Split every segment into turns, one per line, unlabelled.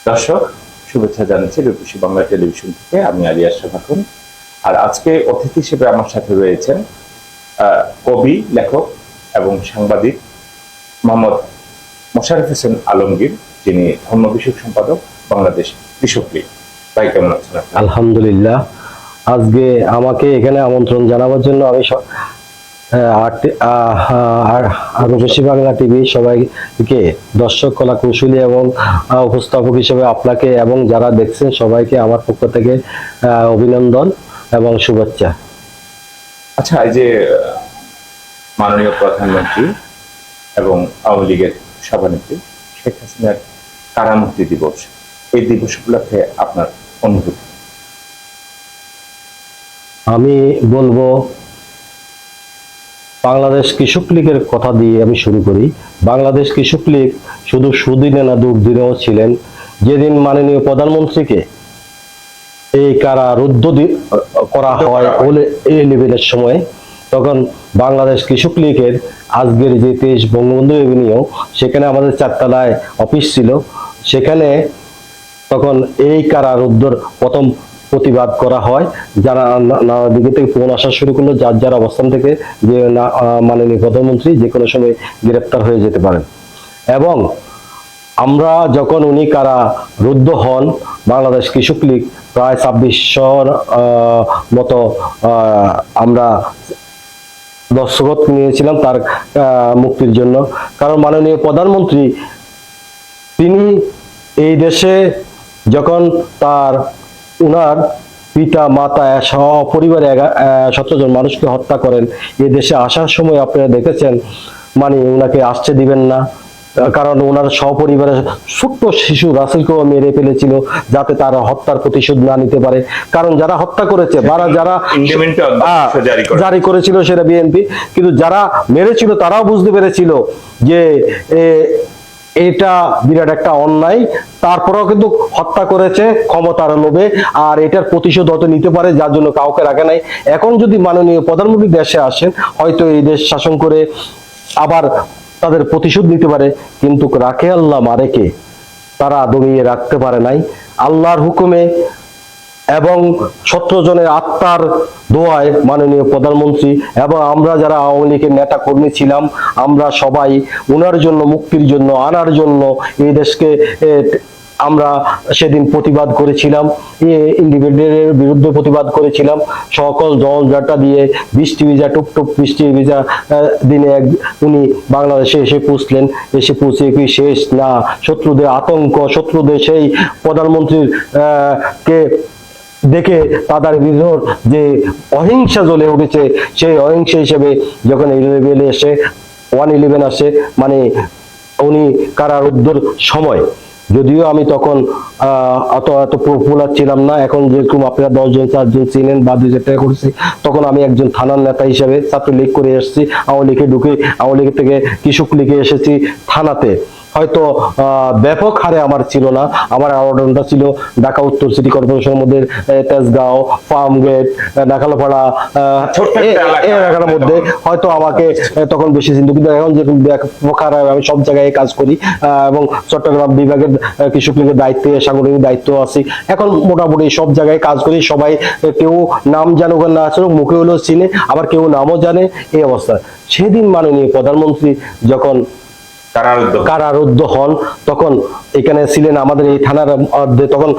দর্শক, শুভেচ্ছা জানাচ্ছি রূপসী বাংলা টেলিভিশন থেকে। আমি আলী আশরাফ খান। আর আজকে অতিথি হিসেবে আমার সাথে রয়েছেন কবি, লেখক এবং সাংবাদিক মোহাম্মদ মোশাররফ হোসেন আলমগীর, যিনি ধর্ম বিষয়ক সম্পাদক, বাংলাদেশ কৃষক লীগ। ভাই, কেমন আছেন আপনি?
আলহামদুলিল্লাহ। আজকে আমাকে এখানে আমন্ত্রণ জানাবার জন্য আমি রূপসী বাংলা টিভি সবাইকে, দর্শক, কলা কৌশলী এবং উপস্থাপক হিসেবে আপনাকে এবং যারা দেখছেন সবাইকে আমার পক্ষ থেকে অভিনন্দন এবং শুভেচ্ছা।
আচ্ছা, এই যে মাননীয় প্রধানমন্ত্রী এবং আওয়ামী লীগের সভানেত্রী শেখ হাসিনার কারামুক্তি দিবস, এই দিবস উপলক্ষে আপনার অনুভূতি?
আমি বলবো, বাংলাদেশ কৃষক লীগের কথা দিয়ে আমি শুরু করি। বাংলাদেশ কৃষক লীগ শুধু সুদিনে না দুর্দিনেও ছিলেন। যেদিন মাননীয় প্রধানমন্ত্রীকে এই কারারুদ্ধ করা হয় এই লেভেলের সময়, তখন বাংলাদেশ কৃষক লীগের আজকের যে 23 বঙ্গবন্ধু এভিনিউ, সেখানে আমাদের 4 তলায় অফিস ছিল। সেখানে তখন এই কারারুদ্ধর প্রথম প্রতিবাদ করা হয়। যারা নানা দিকে থেকে ফোন আসা শুরু করলো, যার যার অবস্থান থেকে, যে মাননীয় প্রধানমন্ত্রী যে কোনো সময় গ্রেপ্তার হয়ে যেতে পারেন। এবং আমরা যখন উনি কারারুদ্ধ হন, বাংলাদেশ কৃষক লীগ প্রায় 2600 মতো আমরা দস্তখত নিয়েছিলাম তার মুক্তির জন্য। কারণ মাননীয় প্রধানমন্ত্রী, তিনি এই দেশে যখন উনার পিতা মাতা সপরিবারে 17 জন মানুষকে হত্যা করেন, এই দেশে আসার সময় আপনারা দেখেছেন মানে উনাকে আসতে দিবেন না। কারণ ওনার সপরিবারে ছোট্ট শিশু রাসেলকেও মেরে ফেলেছিল, যাতে তারা হত্যার প্রতিশোধ না নিতে পারে। কারণ যারা হত্যা করেছে, যারা জারি করেছিল সেটা বিএনপি, কিন্তু যারা মেরেছিল তারাও বুঝতে পেরেছিল যে এটা বিরাট একটা অন্যায়। তারপরেও কিন্তু হত্যা করেছে ক্ষমতার লোভে, আর এটার প্রতিশোধ হয়তো নিতে পারে, যার জন্য কাউকে রাখে নাই। এখন যদি মাননীয় প্রধানমন্ত্রী দেশে আসেন, হয়তো এই দেশ শাসন করে আবার তাদের প্রতিশোধ নিতে পারে, কিন্তু রাখে আল্লাহ মারে কে, তারা দমিয়ে রাখতে পারে নাই। আল্লাহর হুকুমে এবং 17 জনের আত্মার দোয়ায় মাননীয় প্রধানমন্ত্রী এবং আমরা যারা আওয়ামী লীগের নেতা কর্মী ছিলাম, আমরা সবাই ওনার জন্য, মুক্তির জন্য, আনার জন্য এই দেশকে আমরা সেদিন প্রতিবাদ করেছিলাম। ইন্ডিপেন্ডেন্টের বিরুদ্ধে প্রতিবাদ করেছিলাম। সকল জলজাটা দিয়ে বৃষ্টি ভিজা, টুপটুপ বৃষ্টি ভিজা দিনে উনি বাংলাদেশে এসে পৌঁছলেন। এসে পৌঁছে কি শেষ না, শত্রুদের আতঙ্ক, শত্রুদের সেই প্রধানমন্ত্রীর কে দেখে তাদের ভিতর যে অহিংসা জ্বলে উঠেছে, সেই অহিংসা হিসেবে যখন 11 আসে, মানে উনি কারারুদ্ধর সময়, যদিও আমি তখন এত পপুলার ছিলাম না। এখন যেরকম আপনারা 10 জন 4 জন চিনেন বা 2000 টাকা করছি, তখন আমি একজন থানার নেতা হিসেবে ছাত্রলীগ করে এসেছি। আওয়ামী লীগে ঢুকে আওয়ামী লীগ থেকে কৃষক লীগে এসেছি থানাতে। হয়তো ব্যাপক হারে আমার ছিল না, আমার আওয়ার্ডটা ছিল ঢাকা উত্তর সিটি কর্পোরেশনের মধ্যে তেজগাঁও, ফার্ম গেট, নাখালপাড়া এলাকার মধ্যে হয়তো আমাকে তখন বেশি ছিল। কিন্তু এখন যেরকম ব্যাপক হারে আমি সব জায়গায় কাজ করি এবং চট্টগ্রাম বিভাগের কৃষক লীগের দায়িত্বে, সাংগঠনিক দায়িত্ব আছি। এখন মোটামুটি সব জায়গায় কাজ করি। সবাই, কেউ নাম জানুক না আছে, মুখে হলেও চিনে, আবার কেউ নামও জানে, এই অবস্থা। সেদিন মাননীয় প্রধানমন্ত্রী যখন কারারুদ্ধ হন, তখন এখানে ছিলেন আমাদের এই থানার মধ্যে, তখন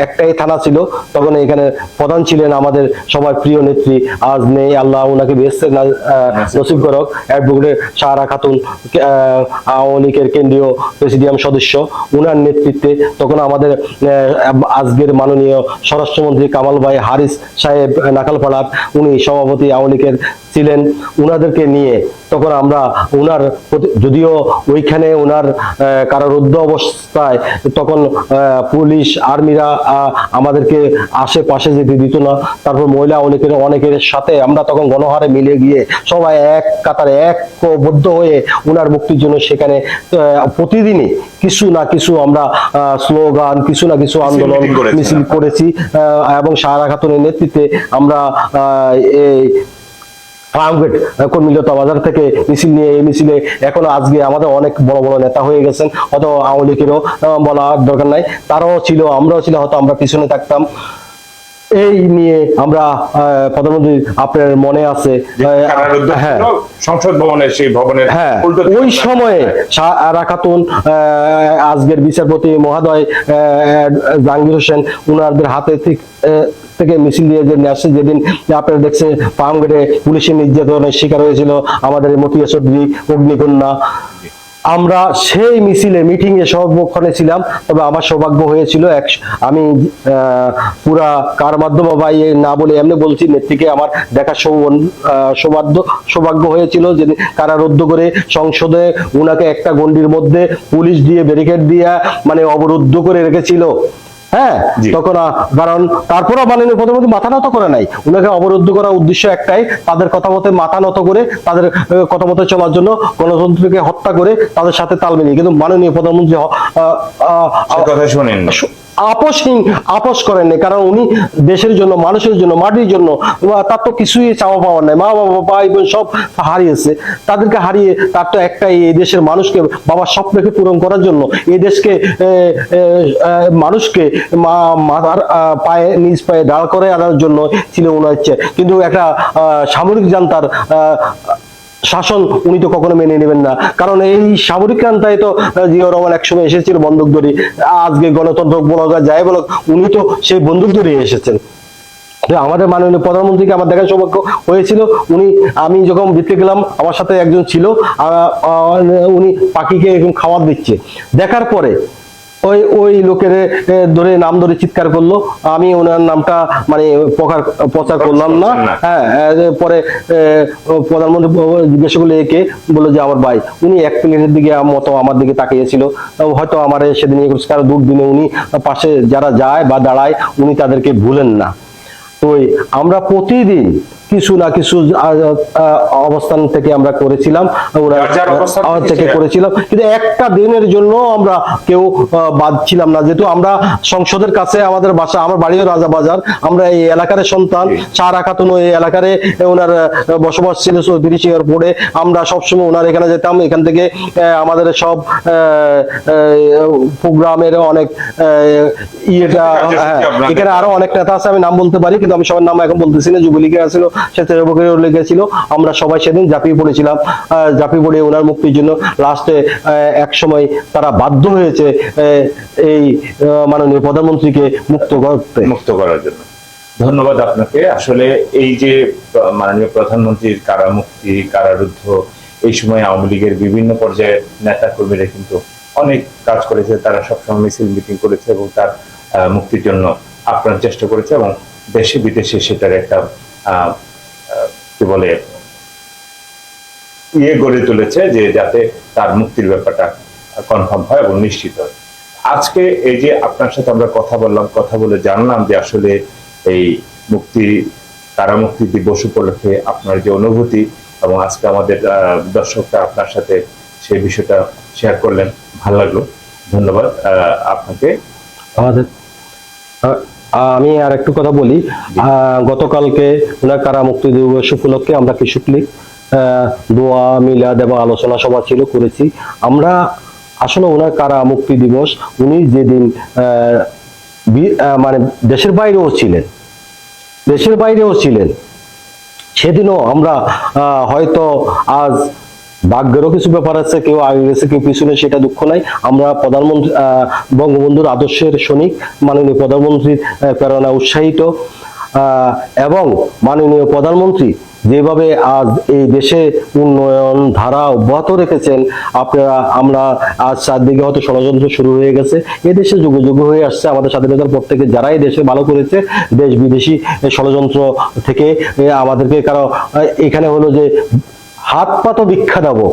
একটাই থানা ছিল, তখন এখানে প্রধান ছিলেন আমাদের সবার প্রিয় নেত্রী, আজ নেই, আল্লাহ উনাকে বেহেশতে নসিব করক, অ্যাডভোকেট সাহারা খাতুন, আওয়ামী লীগের কেন্দ্রীয় প্রেসিডিয়াম সদস্য। উনার নেতৃত্বে তখন আমাদের আজকের মাননীয় স্বরাষ্ট্রমন্ত্রী কামাল ভাই হারিস সাহেব নাখালপাড়ার, উনি সভাপতি আওয়ামী লীগের ছিলেন। উনাদেরকে নিয়ে তখন আমরা উনার, যদিও ওইখানে উনার কারারুদ্ধ অবস্থায় তখন পুলিশ আর্মিরা আমাদেরকে আশেপাশে যেতে দিত না। তারপর মহিলা অনেকের সাথে আমরা তখন গণহারে মিলে গিয়ে সবাই এক কাতারে ঐক্যবদ্ধ হয়ে উনার মুক্তির জন্য সেখানে প্রতিদিনই কিছু না কিছু আমরা স্লোগান, কিছু না কিছু আন্দোলন মিছিল করেছি। এবং সাহারা খাতুনের নেতৃত্বে আমরা এই ফার্মগেট কর্মীলতা বাজার থেকে মিছিল নিয়ে এই মিছিলে এখন আজকে আমাদের অনেক বড় বড় নেতা হয়ে গেছেন, হয়তো আওয়ামী লীগেরও বলার দরকার নাই, তারাও ছিল, আমরাও ছিল, হয়তো আমরা পিছনে থাকতাম। এই নিয়ে আমরা প্রধানমন্ত্রী, আপনার মনে আছে
হ্যাঁ, সংসদ ভবনের সেই ভবনের
হ্যাঁ ওই সময়ে সারা খাতুন, আজকের বিচারপতি মহোদয় জাহাঙ্গীর হোসেন, উনাদের হাতে থেকে মিছিল দিয়ে যে আসছে, যেদিন আপনারা দেখছেন ফার্মগেটে পুলিশের নির্যাতনের শিকার হয়েছিল আমাদের মতিয়া চৌধুরী, অগ্নিকন্যা, আমরা সেই মিছিলে মিটিং এ সর্বক্ষণে ছিলাম। তবে আমার সৌভাগ্য হয়েছিল, আমি পুরা কার মাধ্যমে বা না বলে এমনি বলছি, নেত্রীকে আমার দেখার সৌভাগ্য হয়েছিল, যে কারারুদ্ধ করে সংসদে উনাকে একটা গন্ডির মধ্যে পুলিশ দিয়ে ব্যারিকেড দিয়ে মানে অবরুদ্ধ করে রেখেছিল। হ্যাঁ, তখন কারণ তারপরও মাননীয় প্রধানমন্ত্রী মাথা নত করে নাই, উনাকে অবরুদ্ধ করার উদ্দেশ্য একটাই, তাদের কথা মতে মাথা নত করে, তাদের কথা মতে চলার জন্য গণতন্ত্রকে হত্যা করে তাদের সাথে তাল মিলিয়ে। কিন্তু মাননীয় প্রধানমন্ত্রী
কথা শোনেন,
আপোষ করেননি, কারণ উনি দেশের জন্য, মানুষের জন্য, মাটির জন্য, তার তো কিছুই চাওয়া পাওয়ার নাই, মা বাবা ভাই বোন সব হারিয়েছে, তাদেরকে হারিয়ে তার তো একটাই, এই দেশের মানুষকে, বাবার স্বপ্নকে পূরণ করার জন্য, এই দেশকে মানুষকে মাথার পায়ে, নিজ পায়ে দাঁড় করে আনার জন্য ছিল ওনার ইচ্ছে। কিন্তু একটা সামরিক জান্তার শাসন উনি তো কখনো মেনে নেবেন না, কারণ এই সামরিক ক্রান্তায় তো জিয়াউর রহমান একসময় এসেছিল বন্দুক ধরে, আজকে গণতন্ত্র বলা যায় বলো, উনি তো সেই বন্দুক ধরে এসেছেন। আমাদের মাননীয় প্রধানমন্ত্রীকে আমার দেখার সৌভাগ্য হয়েছিল, উনি, আমি যখন ভিতরে গেলাম আমার সাথে একজন ছিল, উনি পাখিকে এরকম খাবার দিচ্ছে, দেখার পরে ওই লোকের ধরে নাম ধরে চিৎকার করলো, আমি ওনার নামটা মানে প্রচার করলাম না। হ্যাঁ, পরে প্রধানমন্ত্রী জিজ্ঞেস করলে একে, বললো যে আমার ভাই। উনি এক প্লেটের দিকে মতো আমার দিকে তাকিয়েছিল, হয়তো আমার সেদিন কারো দুর্দিনে উনি পাশে যারা যায় বা দাঁড়ায় উনি তাদেরকে ভুলেন না। তো আমরা প্রতিদিন কিছু না কিছু অবস্থান থেকে আমরা করেছিলাম, কিন্তু একটা দিনের জন্য আমরা কেউ বাদ ছিলাম না, যেহেতু আমরা সংসদের কাছে আমাদের বাসা, আমার বাড়িও রাজাবাজার, আমরা এই এলাকার সন্তান, সারা খাতুন এই এলাকারে ওনার বসবাস ছিল 34 এয়ারপোর্টে, আমরা সবসময় ওনার এখানে যেতাম, এখান থেকে আমাদের সব প্রোগ্রামের অনেক ইয়েটা, এখানে আরো অনেক নেতা আছে, আমি নাম বলতে পারি কিন্তু আমি সবার নাম এখন বলতেছি না, যুবলীগের আছিল, স্বেচ্ছাসেবকের লেগেছিল, আমরা সবাই সেদিন ঝাঁপিয়ে পড়েছিলাম, ঝাঁপিয়ে পড়ে ওনার মুক্তির জন্য। লাস্টে এক সময় তারা বাধ্য হয়েছে এই মাননীয় প্রধানমন্ত্রীকে মুক্ত করার জন্য।
ধন্যবাদ আপনাকে। আসলে এই যে মাননীয় প্রধানমন্ত্রীর কারামুক্তি, কারারুদ্ধ, এই সময় আওয়ামী লীগের বিভিন্ন পর্যায়ের নেতা কর্মীরা কিন্তু অনেক কাজ করেছে, তারা সবসময় মিছিল মিটিং করেছে এবং তার মুক্তির জন্য আপ্রাণ চেষ্টা করেছে, এবং দেশে বিদেশে সেটার একটা কি বলে গড়ে তুলেছে, যে যাতে তার মুক্তির ব্যাপারটা কনফার্ম হয় এবং নিশ্চিত হয়। আজকে এই যে আপনার সাথে আমরা কথা বললাম, কথা বলে জানলাম যে আসলে এই কারামুক্তি দিবস উপলক্ষে আপনার যে অনুভূতি, এবং আজকে আমাদের দর্শকরা আপনার সাথে সেই বিষয়টা শেয়ার করলেন, ভালো লাগলো। ধন্যবাদ আপনাকে।
আমি আর একটু কথা বলি, গতকালকে ওনার কারামুক্তি দিবস উপলক্ষে আমরা কৃষক লীগ দোয়া, মিলাদ এবং আলোচনা সভা করেছি। আমরা আসলে ওনার কারামুক্তি দিবস, উনি যেদিন মানে দেশের বাইরেও ছিলেন, সেদিনও আমরা হয়তো আজ ভাগ্যেরও কিছু ব্যাপার আছে, কেউ আগে গেছে কেউ পিছনে, সেটা দুঃখ নাই। আমরা প্রধানমন্ত্রী বঙ্গবন্ধুর আদর্শের সৈনিক, মাননীয় প্রধানমন্ত্রীর প্রেরণা উৎসাহিত, এবং মাননীয় প্রধানমন্ত্রী যেভাবে আজ এই দেশে উন্নয়ন ধারা অব্যাহত রেখেছেন, আমরা আজ চারদিকে হয়তো ষড়যন্ত্র শুরু হয়ে গেছে, এ দেশে যুগ যুগ হয়ে আসছে, আমাদের স্বাধীনতার পর থেকে যারা এই দেশে ভালো করেছে, দেশ বিদেশি ষড়যন্ত্র থেকে আমাদেরকে, কারণ এখানে হলো যে হাত পাতো ভিক্ষা দেবো,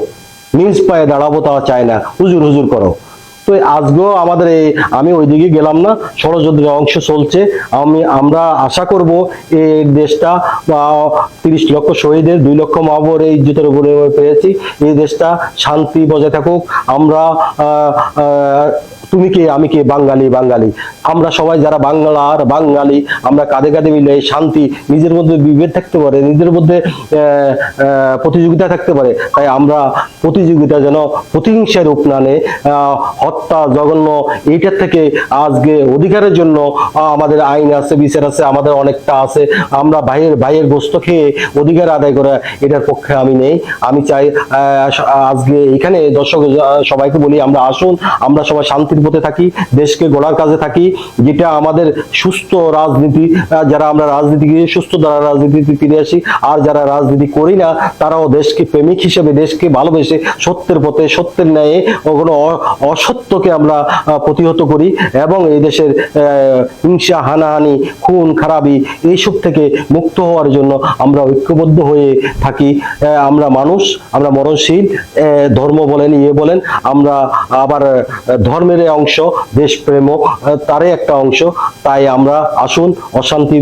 নিজ পায়ে দাঁড়াবো তা চায় না, হুজুর হুজুর করো। তো আজকেও আমাদের আমি ওইদিকে গেলাম না, ষড়যন্ত্রের অংশ চলছে। আমরা আশা করব এই দেশটা 30 লক্ষ শহীদের, 2 লক্ষ মা-বোনের এই ইজ্জতের উপরে পেয়েছি, এই দেশটা শান্তি বজায় থাকুক। আমরা তুমি কে আমি কে, বাঙালি বাঙালি। আমরা সবাই যারা বাংলার বাঙালি, আমরা কাঁধে কাঁধে মিলে শান্তি, নিজের মধ্যে বিভেদ থাকতে পারে, নিজের মধ্যে প্রতিযোগিতা থাকতে পারে, তাই আমরা প্রতিযোগিতা যেন প্রতিহিংসার রূপ না নেয়, হত্যা জঘন্য এইটার থেকে আজকে অধিকারের জন্য আমাদের আইন আছে, বিচার আছে, আমাদের অনেকটা আছে। আমরা ভাইয়ের গোস্ত খেয়ে অধিকার আদায় করা, এটার পক্ষে আমি নেই। আমি চাই আজকে এখানে দর্শক সবাইকে বলি, আমরা আসুন, আমরা সবাই শান্তির পথে থাকি, দেশকে গড়ার কাজে থাকি, যেটা আমাদের সুস্থ রাজনীতি। যারা আমরা রাজনীতি সুস্থ দ্বারা রাজনীতিতে ফিরে আসি, আর যারা রাজনীতি করি না তারাও দেশকে প্রেমিক হিসেবে, দেশকে ভালোবেসে সত্যের পথে, সত্যের ন্যায়ে কোনো অসত্যকে আমরা প্রতিহত করি, এবং এই দেশের হিংসা, হানাহানি, খুন খারাপি এইসব থেকে মুক্ত হওয়ার জন্য আমরা ঐক্যবদ্ধ হয়ে থাকি। আমরা মানুষ, আমরা মরণশীল, ধর্ম বলেন, বলেন, আমরা আবার ধর্মের অংশ, দেশপ্রেম তারই একটা অংশ। তাই আমরা আসুন, অশান্তি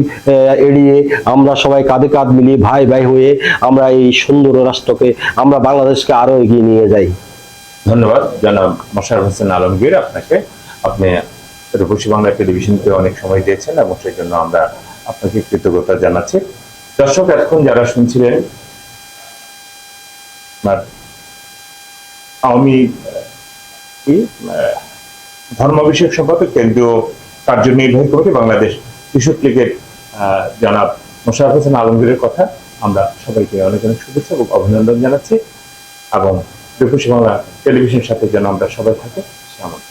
এড়িয়ে আমরা সবাই কাঁধে কাঁধ মিলিয়ে ভাই ভাই হয়ে আমরা এই সুন্দর রাষ্ট্রকে, আমরা বাংলাদেশকে আরো এগিয়ে নিয়ে যাই।
ধন্যবাদ জনাব মোশাররফ হোসেন আলমগীর আপনাকে। আপনি রূপসী বাংলা টেলিভিশনকে অনেক সময় দিয়েছেন এবং সেই জন্য আমরা আপনাকে কৃতজ্ঞতা জানাচ্ছি। দর্শক, এখন যারা শুনছিলেন আওয়ামী ধর্ম বিষয়ক সম্পাদক, কেন্দ্রীয় কার্যনির্বাহী কমিটি বাংলাদেশ কৃষক লীগের জনাব মোশাররফ হোসেন আলমগীরের কথা আমরা সবাইকে অনেক অনেক শুভেচ্ছা এবং অভিনন্দন জানাচ্ছি, এবং রূপসী বাংলা টেলিভিশনের সাথে যেন আমরা সবাই থাকি সে আমন্ত্রণ।